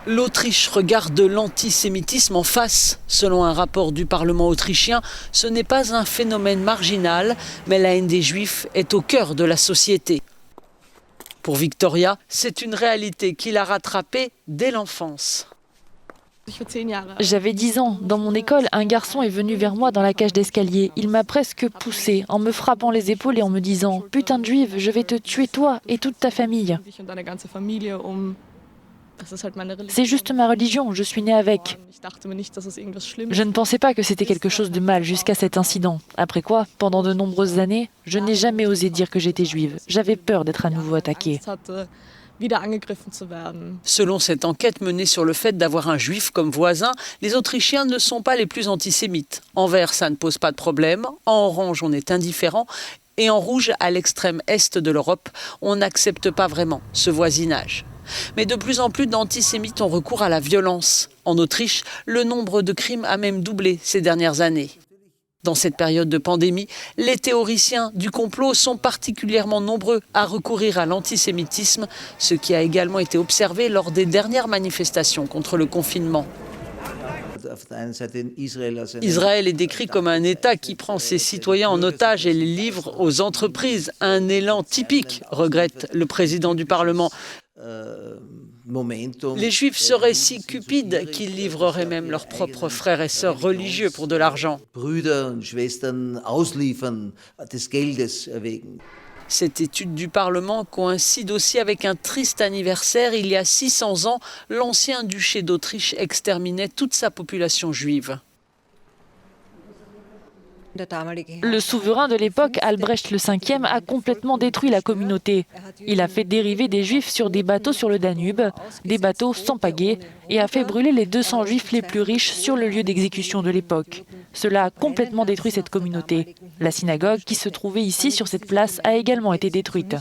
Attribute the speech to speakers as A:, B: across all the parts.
A: L'Autriche regarde l'antisémitisme en face. Selon un rapport du Parlement autrichien, ce n'est pas un phénomène marginal, mais la haine des Juifs est au cœur de la société. Pour Victoria, c'est une réalité qui l'a rattrapée dès l'enfance.
B: J'avais 10 ans. Dans mon école, un garçon est venu vers moi dans la cage d'escalier. Il m'a presque poussée en me frappant les épaules et en me disant « Putain de juive, je vais te tuer toi et toute ta famille ». C'est juste ma religion, je suis née avec. Je ne pensais pas que c'était quelque chose de mal jusqu'à cet incident. Après quoi, pendant de nombreuses années, je n'ai jamais osé dire que j'étais juive. J'avais peur d'être à nouveau attaquée.
A: Selon cette enquête menée sur le fait d'avoir un juif comme voisin, les Autrichiens ne sont pas les plus antisémites. En vert, ça ne pose pas de problème. En orange, on est indifférent. Et en rouge, à l'extrême est de l'Europe, on n'accepte pas vraiment ce voisinage. Mais de plus en plus d'antisémites ont recours à la violence. En Autriche, le nombre de crimes a même doublé ces dernières années. Dans cette période de pandémie, les théoriciens du complot sont particulièrement nombreux à recourir à l'antisémitisme, ce qui a également été observé lors des dernières manifestations contre le confinement. Israël est décrit comme un État qui prend ses citoyens en otage et les livre aux entreprises. Un élan typique, regrette le président du Parlement. Les Juifs seraient si cupides qu'ils livreraient même leurs propres frères et sœurs religieux pour de l'argent. Cette étude du Parlement coïncide aussi avec un triste anniversaire. Il y a 600 ans, l'ancien duché d'Autriche exterminait toute sa population juive.
B: Le souverain de l'époque, Albrecht V, a complètement détruit la communauté. Il a fait dériver des juifs sur des bateaux sur le Danube, des bateaux sans pagaie, et a fait brûler les 200 juifs les plus riches sur le lieu d'exécution de l'époque. Cela a complètement détruit cette communauté. La synagogue qui se trouvait ici sur cette place a également été détruite.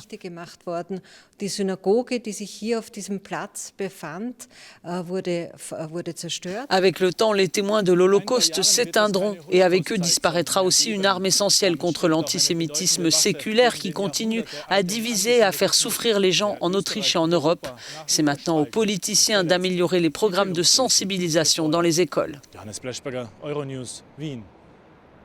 A: Avec le temps, les témoins de l'Holocauste s'éteindront et avec eux disparaîtra aussi une arme essentielle contre l'antisémitisme séculaire qui continue à diviser et à faire souffrir les gens en Autriche et en Europe. C'est maintenant aux politiciens d'améliorer les programmes de sensibilisation dans les écoles.
C: Johannes Blechberger, Euronews, Wien.